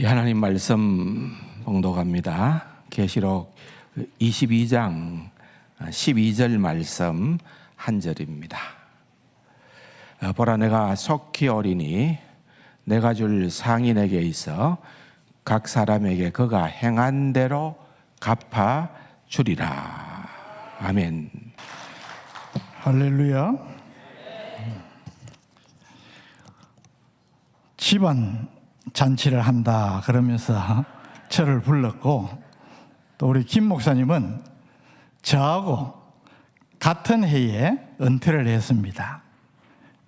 하나님 말씀 봉독합니다. 계시록 22장 12절 말씀 한 절입니다. 보라, 내가 속히 오리니 내가 줄 상이 내게 있어 각 사람에게 그가 행한 대로 갚아 주리라. 아멘. 할렐루야. 집안 잔치를 한다 그러면서 저를 불렀고, 또 우리 김 목사님은 저하고 같은 해에 은퇴를 했습니다.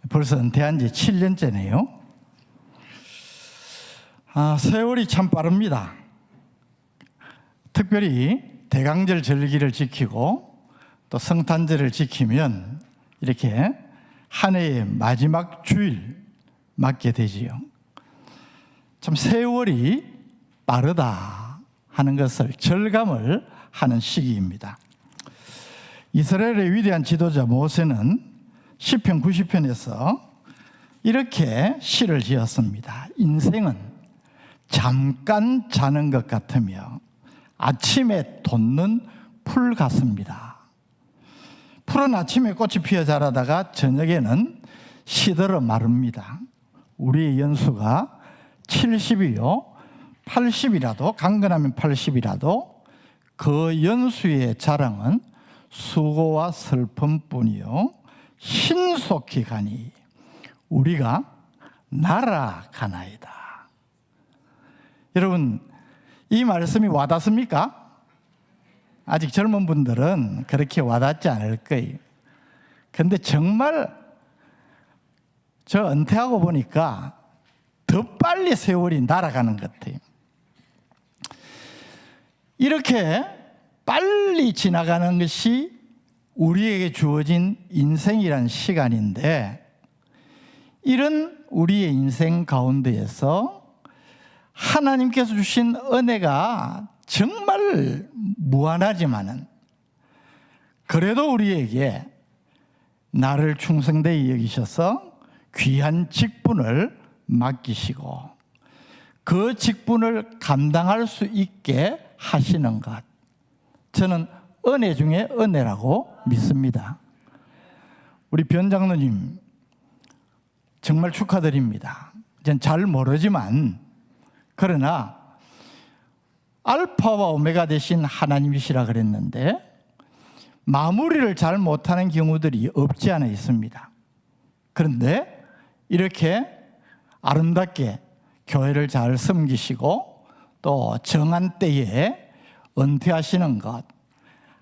벌써 은퇴한 지 7년째네요. 세월이 참 빠릅니다. 특별히 대강절 절기를 지키고 또 성탄절을 지키면 이렇게 한 해의 마지막 주일 맞게 되지요. 참 세월이 빠르다 하는 것을 절감을 하는 시기입니다. 이스라엘의 위대한 지도자 모세는 시편 90편에서 이렇게 시를 지었습니다. 인생은 잠깐 자는 것 같으며 아침에 돋는 풀 같습니다. 풀은 아침에 꽃이 피어 자라다가 저녁에는 시들어 마릅니다. 우리의 연수가 70이요 80이라도, 강건하면 80이라도 그 연수의 자랑은 수고와 슬픔뿐이요 신속히 가니 우리가 날아가나이다. 여러분, 이 말씀이 와닿습니까? 아직 젊은 분들은 그렇게 와닿지 않을 거예요. 그런데 정말 저 은퇴하고 보니까 더 빨리 세월이 날아가는 것 같아요. 이렇게 빨리 지나가는 것이 우리에게 주어진 인생이란 시간인데, 이런 우리의 인생 가운데에서 하나님께서 주신 은혜가 정말 무한하지만은 그래도 우리에게 나를 충성되이 여기셔서 귀한 직분을 맡기시고 그 직분을 감당할 수 있게 하시는 것, 저는 은혜 중에 은혜라고 믿습니다. 우리 변 장로님 정말 축하드립니다. 전 잘 모르지만 그러나 알파와 오메가 되신 하나님이시라 그랬는데 마무리를 잘 못하는 경우들이 없지 않아 있습니다. 그런데 이렇게 아름답게 교회를 잘 섬기시고 또 정한 때에 은퇴하시는 것,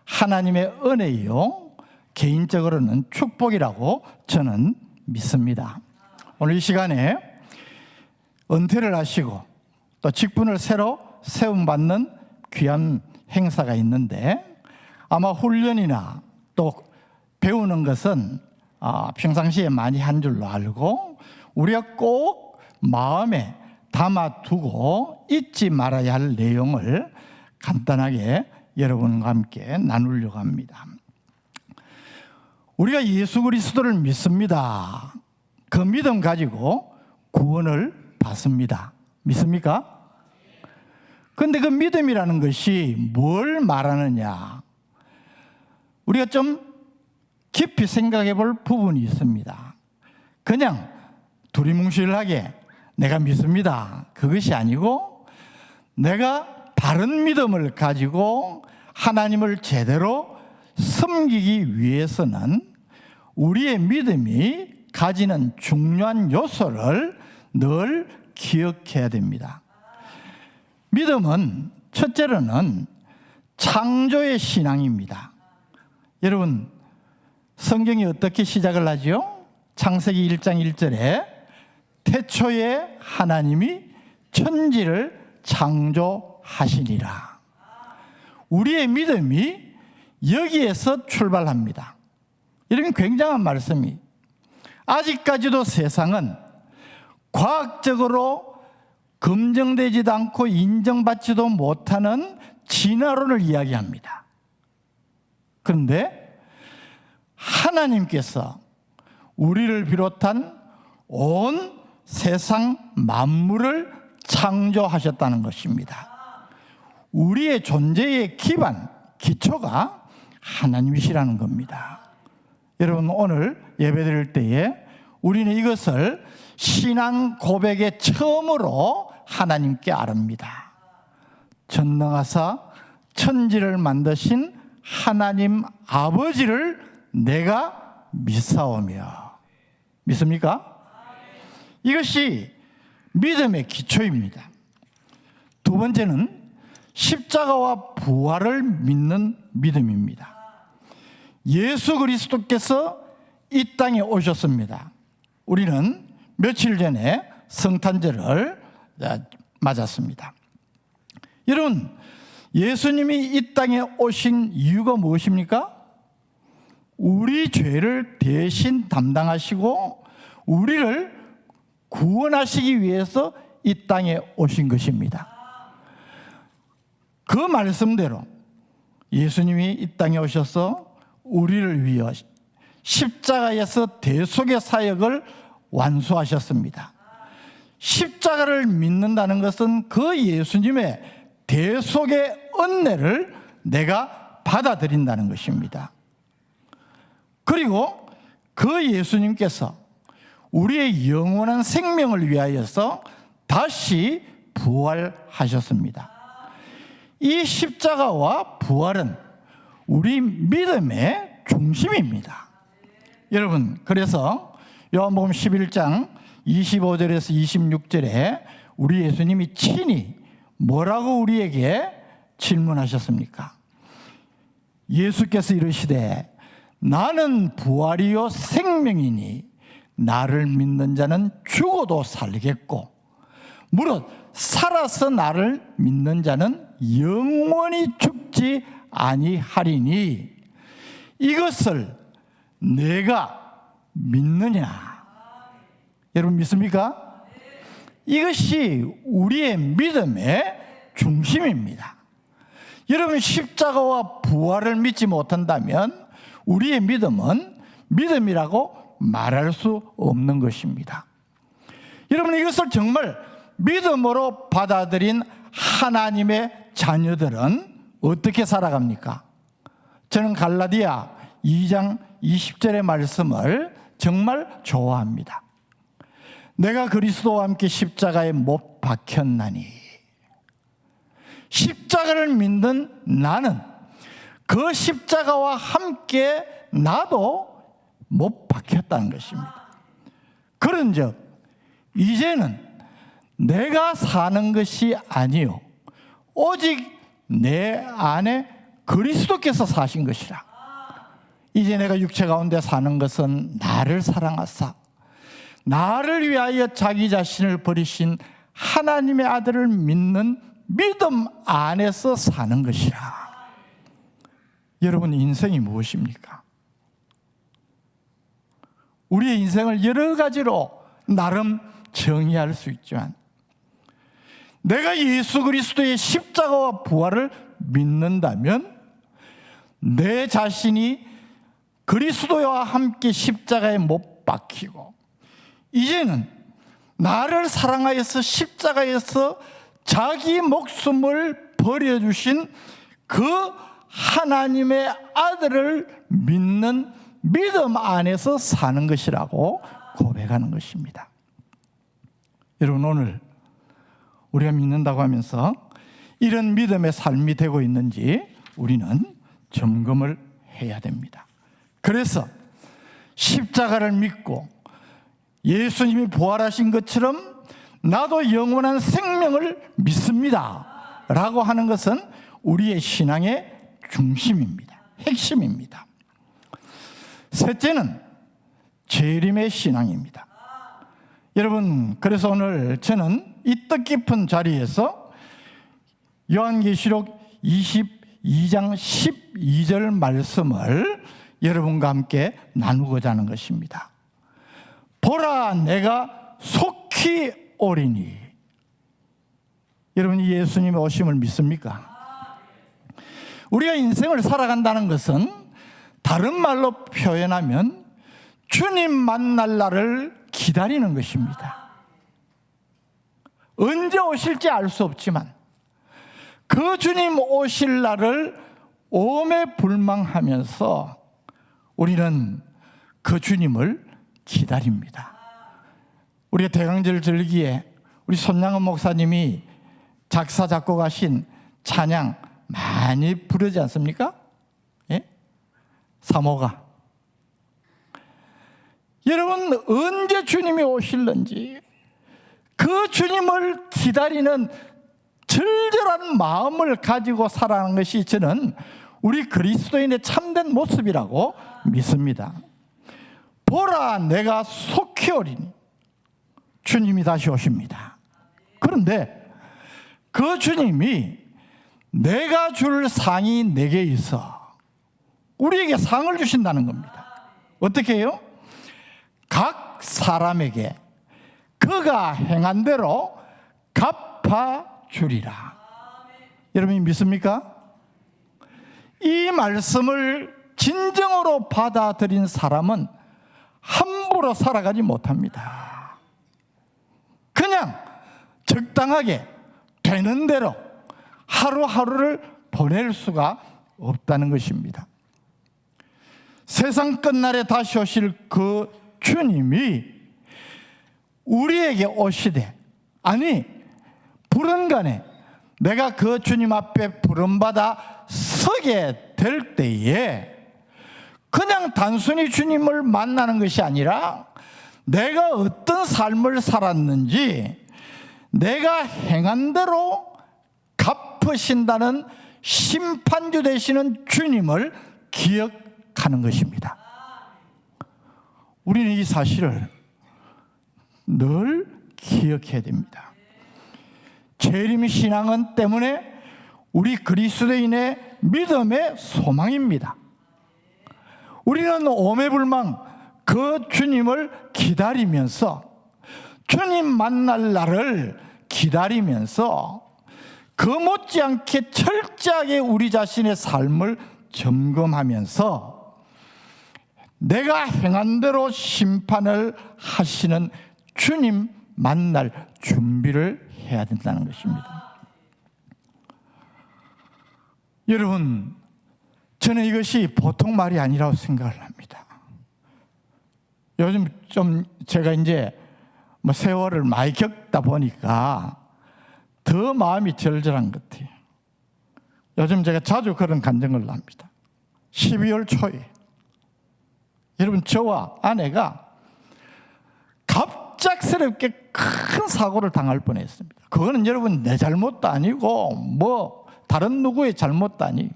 하나님의 은혜요 개인적으로는 축복이라고 저는 믿습니다. 오늘 이 시간에 은퇴를 하시고 또 직분을 새로 세움받는 귀한 행사가 있는데, 아마 훈련이나 또 배우는 것은 평상시에 많이 한 줄로 알고 우리가 꼭 마음에 담아두고 잊지 말아야 할 내용을 간단하게 여러분과 함께 나누려고 합니다. 우리가 예수 그리스도를 믿습니다. 그 믿음 가지고 구원을 받습니다. 믿습니까? 그런데 그 믿음이라는 것이 뭘 말하느냐, 우리가 좀 깊이 생각해 볼 부분이 있습니다. 그냥 두리뭉실하게 내가 믿습니다, 그것이 아니고 내가 바른 믿음을 가지고 하나님을 제대로 섬기기 위해서는 우리의 믿음이 가지는 중요한 요소를 늘 기억해야 됩니다. 믿음은 첫째로는 창조의 신앙입니다. 여러분, 성경이 어떻게 시작을 하죠? 창세기 1장 1절에 태초에 하나님이 천지를 창조하시니라. 우리의 믿음이 여기에서 출발합니다. 이런 굉장한 말씀이, 아직까지도 세상은 과학적으로 검증되지도 않고 인정받지도 못하는 진화론을 이야기합니다. 그런데 하나님께서 우리를 비롯한 온 세상 만물을 창조하셨다는 것입니다. 우리의 존재의 기반, 기초가 하나님이시라는 겁니다. 여러분, 오늘 예배드릴 때에 우리는 이것을 신앙 고백의 처음으로 하나님께 아릅니다. 전능하사 천지를 만드신 하나님 아버지를 내가 믿사오며. 믿습니까? 이것이 믿음의 기초입니다. 두 번째는 십자가와 부활을 믿는 믿음입니다. 예수 그리스도께서 이 땅에 오셨습니다. 우리는 며칠 전에 성탄절을 맞았습니다. 여러분, 예수님이 이 땅에 오신 이유가 무엇입니까? 우리 죄를 대신 담당하시고 우리를 구원하시기 위해서 이 땅에 오신 것입니다. 그 말씀대로 예수님이 이 땅에 오셔서 우리를 위해 십자가에서 대속의 사역을 완수하셨습니다. 십자가를 믿는다는 것은 그 예수님의 대속의 은혜를 내가 받아들인다는 것입니다. 그리고 그 예수님께서 우리의 영원한 생명을 위하여서 다시 부활하셨습니다. 이 십자가와 부활은 우리 믿음의 중심입니다. 여러분, 그래서 요한복음 11장 25절에서 26절에 우리 예수님이 친히 뭐라고 우리에게 질문하셨습니까? 예수께서 이르시되 나는 부활이요 생명이니 나를 믿는 자는 죽어도 살겠고 무릇 살아서 나를 믿는 자는 영원히 죽지 아니하리니 이것을 내가 믿느냐? 여러분 믿습니까? 이것이 우리의 믿음의 중심입니다. 여러분, 십자가와 부활을 믿지 못한다면 우리의 믿음은 믿음이라고 말할 수 없는 것입니다. 여러분, 이것을 정말 믿음으로 받아들인 하나님의 자녀들은 어떻게 살아갑니까? 저는 갈라디아 2장 20절의 말씀을 정말 좋아합니다. 내가 그리스도와 함께 십자가에 못 박혔나니. 십자가를 믿는 나는 그 십자가와 함께 나도 못 박혔다는 것입니다. 그런즉 이제는 내가 사는 것이 아니요 오직 내 안에 그리스도께서 사신 것이라. 이제 내가 육체 가운데 사는 것은 나를 사랑하사 나를 위하여 자기 자신을 버리신 하나님의 아들을 믿는 믿음 안에서 사는 것이라. 여러분, 인생이 무엇입니까? 우리의 인생을 여러 가지로 나름 정의할 수 있지만 내가 예수 그리스도의 십자가와 부활을 믿는다면 내 자신이 그리스도와 함께 십자가에 못 박히고 이제는 나를 사랑하여서 십자가에서 자기 목숨을 버려주신 그 하나님의 아들을 믿는 믿음 안에서 사는 것이라고 고백하는 것입니다. 여러분, 오늘 우리가 믿는다고 하면서 이런 믿음의 삶이 되고 있는지 우리는 점검을 해야 됩니다. 그래서 십자가를 믿고 예수님이 부활하신 것처럼 나도 영원한 생명을 믿습니다 라고 하는 것은 우리의 신앙의 중심입니다. 핵심입니다. 셋째는 재림의 신앙입니다. 여러분, 그래서 오늘 저는 이 뜻깊은 자리에서 요한계시록 22장 12절 말씀을 여러분과 함께 나누고자 하는 것입니다. 보라, 내가 속히 오리니. 여러분이 예수님의 오심을 믿습니까? 우리가 인생을 살아간다는 것은 다른 말로 표현하면 주님 만날 날을 기다리는 것입니다. 언제 오실지 알 수 없지만 그 주님 오실 날을 오매불망하면서 우리는 그 주님을 기다립니다. 우리가 대강절 절기에 우리 손양은 목사님이 작사 작곡하신 찬양 많이 부르지 않습니까? 예? 사모가. 여러분, 언제 주님이 오실는지 그 주님을 기다리는 절절한 마음을 가지고 살아가는 것이 저는 우리 그리스도인의 참된 모습이라고 믿습니다. 보라, 내가 속히 오리니. 주님이 다시 오십니다. 그런데 그 주님이 내가 줄 상이 내게 있어 우리에게 상을 주신다는 겁니다. 어떻게 해요? 각 사람에게 그가 행한 대로 갚아주리라. 여러분이 믿습니까? 이 말씀을 진정으로 받아들인 사람은 함부로 살아가지 못합니다. 그냥 적당하게 되는 대로 하루하루를 보낼 수가 없다는 것입니다. 세상 끝날에 다시 오실 그 주님이 우리에게 오시되, 아니 불언간에 내가 그 주님 앞에 부름받아 서게 될 때에 그냥 단순히 주님을 만나는 것이 아니라 내가 어떤 삶을 살았는지 내가 행한 대로 갚으신다는 심판주 되시는 주님을 기억하는 것입니다. 우리는 이 사실을 늘 기억해야 됩니다. 재림 신앙은 때문에 우리 그리스도인의 믿음의 소망입니다. 우리는 오매불망 그 주님을 기다리면서 주님 만날 날을 기다리면서 그 못지않게 철저하게 우리 자신의 삶을 점검하면서 내가 행한 대로 심판을 하시는 주님 만날 준비를 해야 된다는 것입니다. 여러분, 저는 이것이 보통 말이 아니라고 생각을 합니다. 요즘 좀 제가 이제 세월을 많이 겪다 보니까 더 마음이 절절한 것 같아요. 요즘 제가 자주 그런 감정을 합니다. 12월 초에 여러분, 저와 아내가 갑작스럽게 큰 사고를 당할 뻔했습니다. 그거는 여러분 내 잘못도 아니고 다른 누구의 잘못도 아니고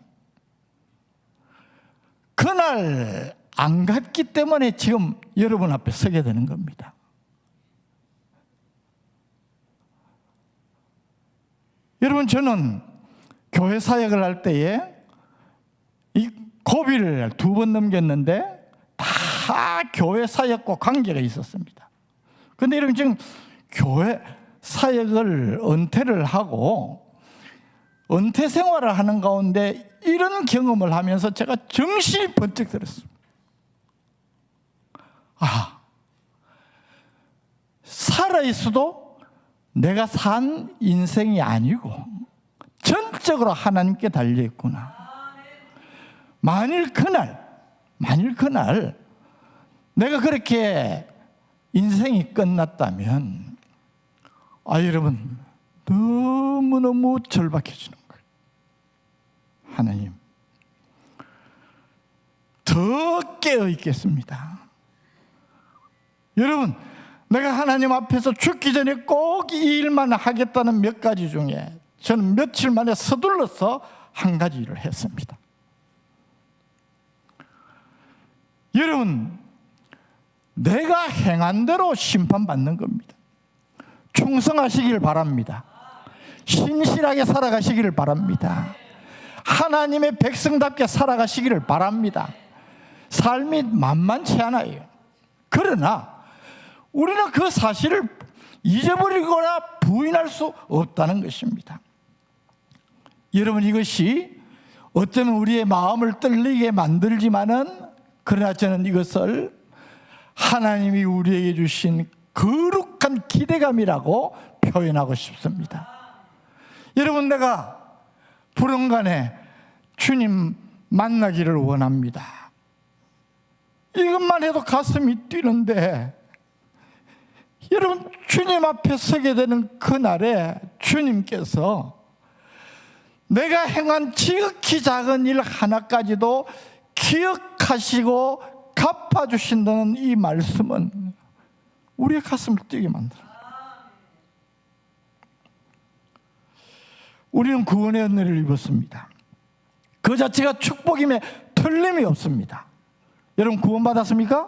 그날 안 갔기 때문에 지금 여러분 앞에 서게 되는 겁니다. 여러분, 저는 교회 사역을 할 때에 이 고비를 2번 넘겼는데 다 교회 사역과 관계가 있었습니다. 그런데 여러분, 지금 교회 사역을 은퇴를 하고 은퇴 생활을 하는 가운데 이런 경험을 하면서 제가 정신이 번쩍 들었습니다. 살아있어도 내가 산 인생이 아니고 전적으로 하나님께 달려있구나. 만일 그날 내가 그렇게 인생이 끝났다면 여러분 너무너무 절박해지는 거예요. 하나님, 더 깨어있겠습니다. 여러분, 내가 하나님 앞에서 죽기 전에 꼭 이 일만 하겠다는 몇 가지 중에 저는 며칠 만에 서둘러서 한 가지 일을 했습니다. 여러분, 내가 행한 대로 심판받는 겁니다. 충성하시길 바랍니다. 신실하게 살아가시기를 바랍니다. 하나님의 백성답게 살아가시기를 바랍니다. 삶이 만만치 않아요. 그러나 우리는 그 사실을 잊어버리거나 부인할 수 없다는 것입니다. 여러분, 이것이 어쩌면 우리의 마음을 떨리게 만들지만은 그러나 저는 이것을 하나님이 우리에게 주신 거룩한 기대감이라고 표현하고 싶습니다. 여러분, 내가 불언간에 주님 만나기를 원합니다. 이것만 해도 가슴이 뛰는데, 여러분, 주님 앞에 서게 되는 그날에 주님께서 내가 행한 지극히 작은 일 하나까지도 기억하시고 갚아주신다는 이 말씀은 우리의 가슴을 뛰게 만들어요. 우리는 구원의 은혜를 입었습니다. 그 자체가 축복임에 틀림이 없습니다. 여러분, 구원받았습니까?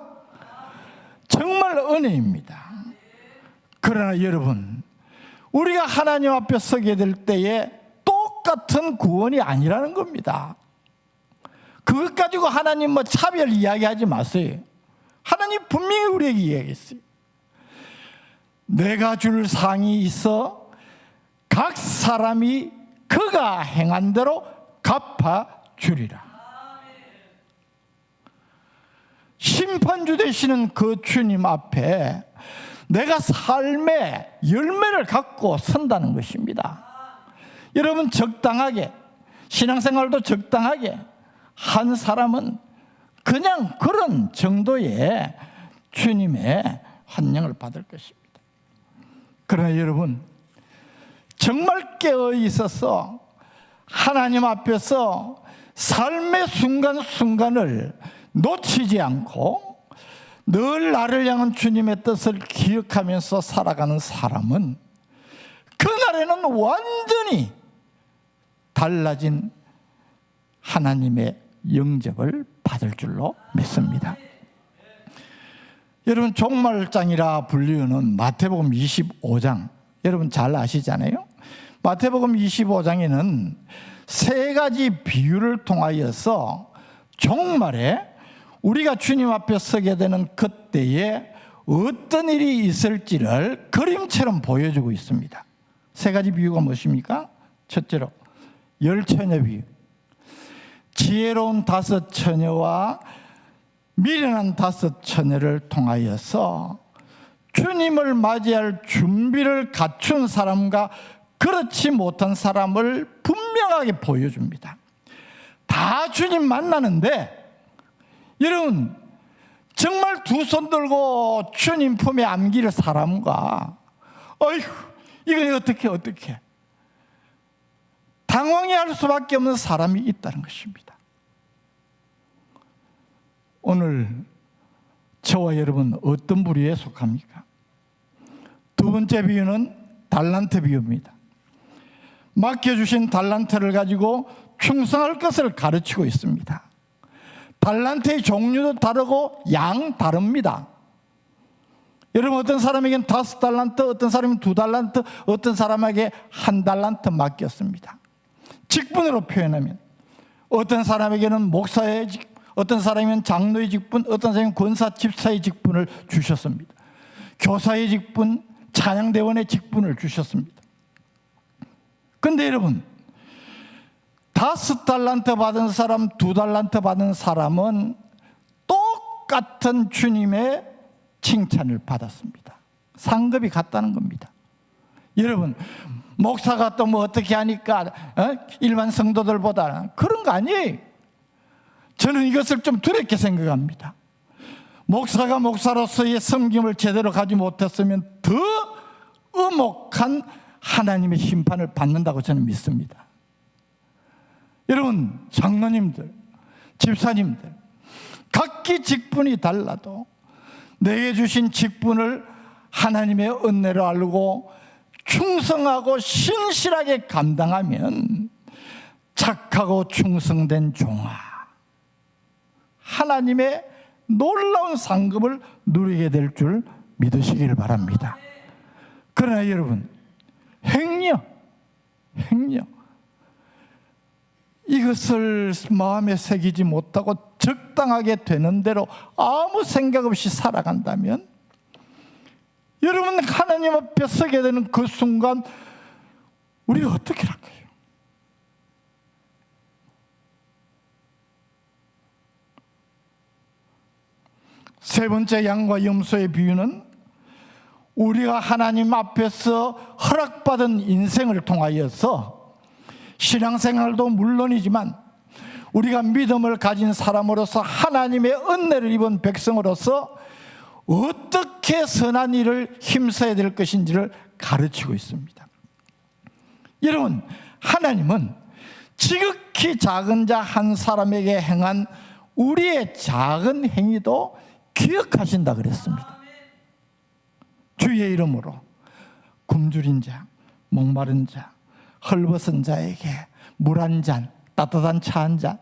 정말 은혜입니다. 그러나 여러분, 우리가 하나님 앞에 서게 될 때에 똑같은 구원이 아니라는 겁니다. 그것 가지고 하나님 차별 이야기하지 마세요. 하나님 분명히 우리에게 이야기했어요. 내가 줄 상이 있어 각 사람이 그가 행한 대로 갚아주리라. 심판주 되시는 그 주님 앞에 내가 삶의 열매를 갖고 선다는 것입니다. 여러분, 적당하게, 신앙생활도 적당하게 한 사람은 그냥 그런 정도의 주님의 환영을 받을 것입니다. 그러나 여러분, 정말 깨어 있어서 하나님 앞에서 삶의 순간순간을 놓치지 않고 늘 나를 향한 주님의 뜻을 기억하면서 살아가는 사람은 그날에는 완전히 달라진 하나님의 영접을 받을 줄로 믿습니다. 여러분, 종말장이라 불리우는 마태복음 25장, 여러분 잘 아시잖아요. 마태복음 25장에는 세 가지 비유를 통하여서 종말에 우리가 주님 앞에 서게 되는 그때에 어떤 일이 있을지를 그림처럼 보여주고 있습니다. 세 가지 비유가 무엇입니까? 첫째로 열처녀 비유. 지혜로운 5처녀와 미련한 5처녀를 통하여서 주님을 맞이할 준비를 갖춘 사람과 그렇지 못한 사람을 분명하게 보여줍니다. 다 주님 만나는데, 여러분, 정말 두 손 들고 주님 품에 안길 사람과 어이구, 이거 어떻게 당황해할 수밖에 없는 사람이 있다는 것입니다. 오늘 저와 여러분 어떤 부류에 속합니까? 두 번째 비유는 달란트 비유입니다. 맡겨주신 달란트를 가지고 충성할 것을 가르치고 있습니다. 달란트의 종류도 다르고 양 다릅니다. 여러분, 어떤 사람에게는 5달란트, 어떤 사람은 2달란트, 어떤 사람에게 1달란트 맡겼습니다. 직분으로 표현하면 어떤 사람에게는 목사의 직분, 어떤 사람은 장로의 직분, 어떤 사람은 권사 집사의 직분을 주셨습니다. 교사의 직분, 찬양대원의 직분을 주셨습니다. 그런데 여러분, 5달란트 받은 사람, 2달란트 받은 사람은 똑같은 주님의 칭찬을 받았습니다. 상급이 같다는 겁니다. 여러분, 목사가 또 뭐 어떻게 하니까 일반 성도들보다 그런 거 아니에요. 저는 이것을 좀 두렵게 생각합니다. 목사가 목사로서의 섬김을 제대로 가지 못했으면 더 엄혹한 하나님의 심판을 받는다고 저는 믿습니다. 여러분, 장로님들, 집사님들, 각기 직분이 달라도 내게 주신 직분을 하나님의 은혜로 알고 충성하고 신실하게 감당하면 착하고 충성된 종아, 하나님의 놀라운 상급을 누리게 될 줄 믿으시길 바랍니다. 그러나 여러분, 행여 이것을 마음에 새기지 못하고 적당하게 되는 대로 아무 생각 없이 살아간다면 여러분, 하나님 앞에 서게 되는 그 순간 우리가 어떻게 할까요? 세 번째 양과 염소의 비유는 우리가 하나님 앞에서 허락받은 인생을 통하여서 신앙생활도 물론이지만 우리가 믿음을 가진 사람으로서 하나님의 은혜를 입은 백성으로서 어떻게 선한 일을 힘써야 될 것인지를 가르치고 있습니다. 여러분, 하나님은 지극히 작은 자 한 사람에게 행한 우리의 작은 행위도 기억하신다 그랬습니다. 주의 이름으로 굶주린 자, 목마른 자, 헐벗은 자에게 물 한 잔, 따뜻한 차 한 잔,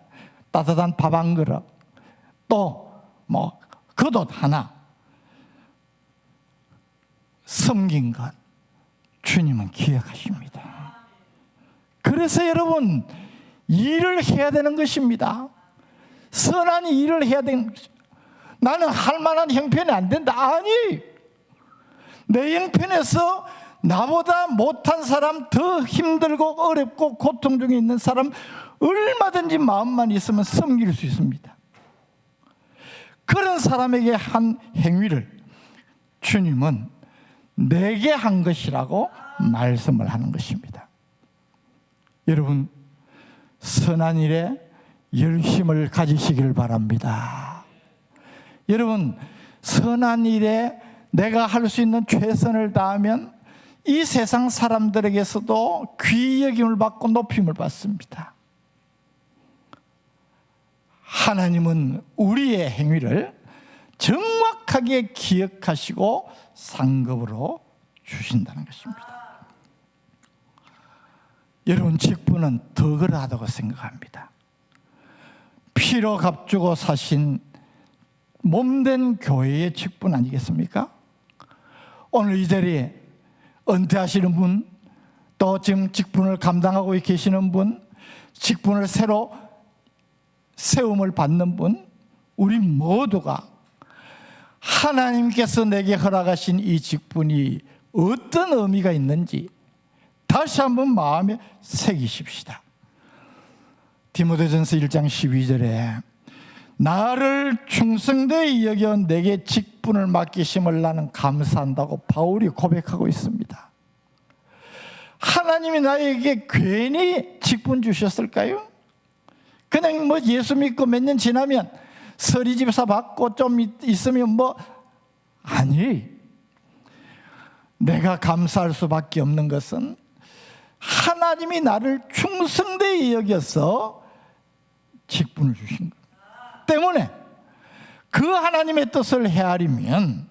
따뜻한 밥 한 그릇, 또 겉옷 하나 섬긴 것 주님은 기억하십니다. 그래서 여러분, 일을 해야 되는 것입니다. 선한 일을 해야 되는 것입니다. 나는 할 만한 형편이 안 된다. 아니, 내 형편에서 나보다 못한 사람, 더 힘들고 어렵고 고통 중에 있는 사람 얼마든지 마음만 있으면 섬길 수 있습니다. 그런 사람에게 한 행위를 주님은 내게 한 것이라고 말씀을 하는 것입니다. 여러분, 선한 일에 열심을 가지시길 바랍니다. 여러분, 선한 일에 내가 할 수 있는 최선을 다하면 이 세상 사람들에게서도 귀히 여김을 받고 높임을 받습니다. 하나님은 우리의 행위를 정확하게 기억하시고 상급으로 주신다는 것입니다. 여러분, 직분은 더 그러하다고 생각합니다. 피로 값주고 사신 몸된 교회의 직분 아니겠습니까? 오늘 이 자리에 은퇴하시는 분, 또 지금 직분을 감당하고 계시는 분, 직분을 새로 세움을 받는 분, 우리 모두가 하나님께서 내게 허락하신 이 직분이 어떤 의미가 있는지 다시 한번 마음에 새기십시다. 디모데전서 1장 12절에 나를 충성되이 여겨 내게 직분을 맡기심을 나는 감사한다고 바울이 고백하고 있습니다. 하나님이 나에게 괜히 직분 주셨을까요? 그냥 예수 믿고 몇 년 지나면 서리집사 받고 좀 있으면 아니, 내가 감사할 수밖에 없는 것은 하나님이 나를 충성되이 여겨서 직분을 주신 것 때문에 그 하나님의 뜻을 헤아리면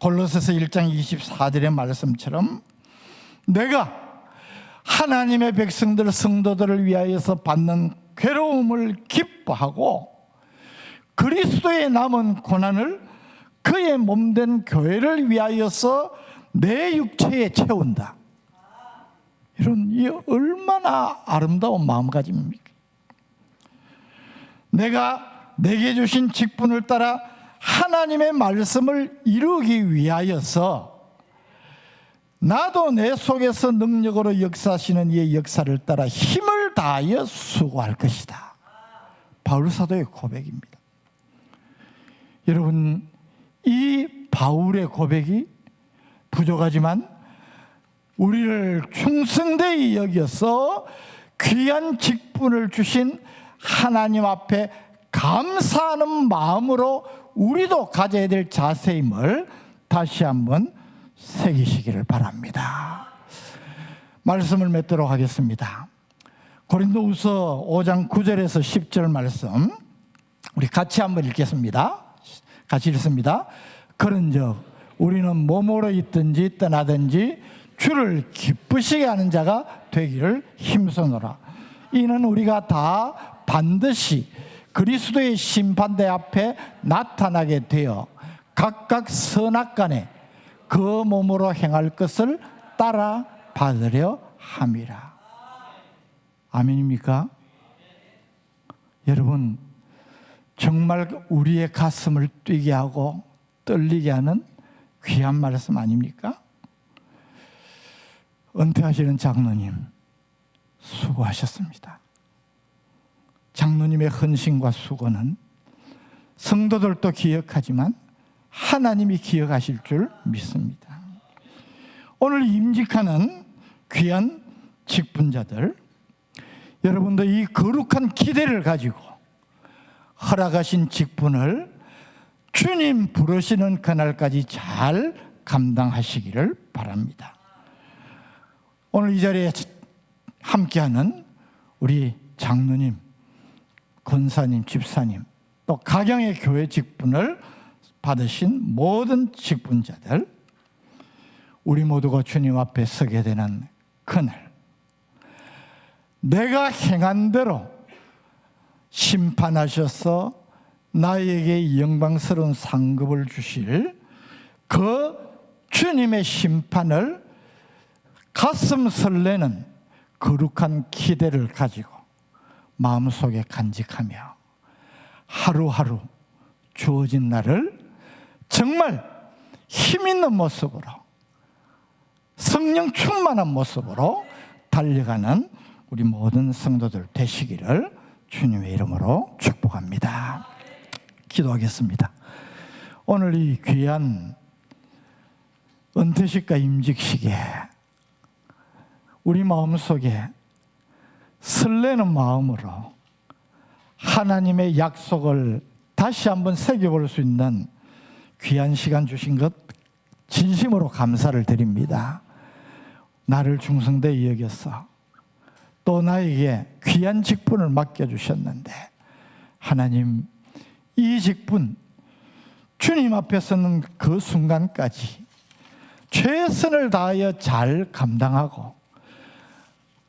골로새서 1장 24절의 말씀처럼 내가 하나님의 백성들 성도들을 위하여서 받는 괴로움을 기뻐하고 그리스도의 남은 고난을 그의 몸된 교회를 위하여서 내 육체에 채운다. 이런 이 얼마나 아름다운 마음가짐입니까? 내게 주신 직분을 따라 하나님의 말씀을 이루기 위하여서 나도 내 속에서 능력으로 역사하시는 이의 역사를 따라 힘을 다하여 수고할 것이다. 바울 사도의 고백입니다. 여러분, 이 바울의 고백이 부족하지만 우리를 충성되이 여겨서 귀한 직분을 주신 하나님 앞에 감사하는 마음으로 우리도 가져야 될 자세임을 다시 한번 새기시기를 바랍니다. 말씀을 맺도록 하겠습니다. 고린도후서 5장 9절에서 10절 말씀 우리 같이 한번 읽겠습니다. 같이 읽습니다. 그런즉 우리는 몸으로 있든지 떠나든지 주를 기쁘시게 하는 자가 되기를 힘쓰노라. 이는 우리가 다 반드시 그리스도의 심판대 앞에 나타나게 되어 각각 선악간에 그 몸으로 행할 것을 따라 받으려 함이라. 아멘입니까? 여러분, 정말 우리의 가슴을 뛰게 하고 떨리게 하는 귀한 말씀 아닙니까? 은퇴하시는 장로님 수고하셨습니다. 장로님의 헌신과 수고는 성도들도 기억하지만 하나님이 기억하실 줄 믿습니다. 오늘 임직하는 귀한 직분자들, 여러분도 이 거룩한 기대를 가지고 허락하신 직분을 주님 부르시는 그날까지 잘 감당하시기를 바랍니다. 오늘 이 자리에 함께하는 우리 장로님, 권사님, 집사님, 또 가경의 교회 직분을 받으신 모든 직분자들, 우리 모두가 주님 앞에 서게 되는 그날, 내가 행한 대로 심판하셔서 나에게 영광스러운 상급을 주실 그 주님의 심판을 가슴 설레는 거룩한 기대를 가지고 마음속에 간직하며 하루하루 주어진 날을 정말 힘있는 모습으로, 성령 충만한 모습으로 달려가는 우리 모든 성도들 되시기를 주님의 이름으로 축복합니다. 기도하겠습니다. 오늘 이 귀한 은퇴식과 임직식에 우리 마음속에 설레는 마음으로 하나님의 약속을 다시 한번 새겨볼 수 있는 귀한 시간 주신 것 진심으로 감사를 드립니다. 나를 중성되이 여겨서 또 나에게 귀한 직분을 맡겨주셨는데, 하나님, 이 직분 주님 앞에 서는 그 순간까지 최선을 다하여 잘 감당하고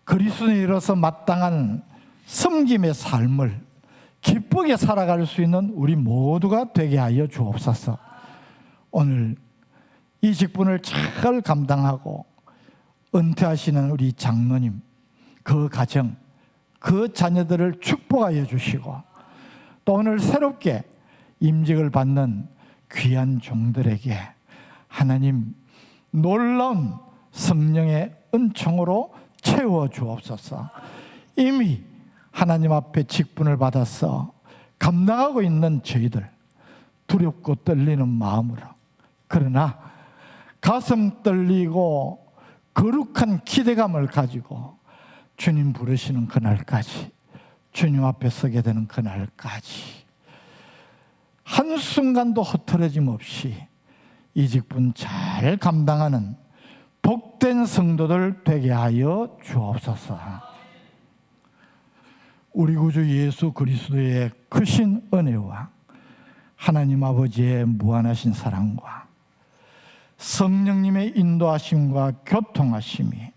그리스도인으로서 마땅한 섬김의 삶을 기쁘게 살아갈 수 있는 우리 모두가 되게 하여 주옵소서. 오늘 이 직분을 잘 감당하고 은퇴하시는 우리 장로님, 그 가정, 그 자녀들을 축복하여 주시고, 또 오늘 새롭게 임직을 받는 귀한 종들에게 하나님 놀라운 성령의 은총으로 채워 주옵소서. 이미 하나님 앞에 직분을 받아서 감당하고 있는 저희들, 두렵고 떨리는 마음으로, 그러나 가슴 떨리고 거룩한 기대감을 가지고 주님 부르시는 그날까지, 주님 앞에 서게 되는 그날까지 한순간도 흐트러짐 없이 이 직분 잘 감당하는 복된 성도들 되게 하여 주옵소서. 우리 구주 예수 그리스도의 크신 은혜와 하나님 아버지의 무한하신 사랑과 성령님의 인도하심과 교통하심이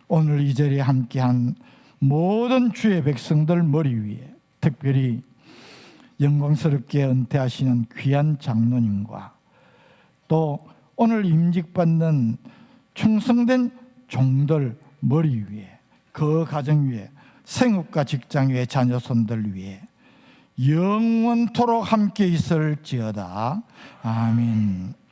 오늘 이 자리에 함께한 모든 주의 백성들 머리 위에, 특별히 영광스럽게 은퇴하시는 귀한 장로님과 또 오늘 임직받는 충성된 종들 머리 위에, 그 가정 위에, 생업과 직장 위에, 자녀손들 위에 영원토록 함께 있을지어다. 아멘.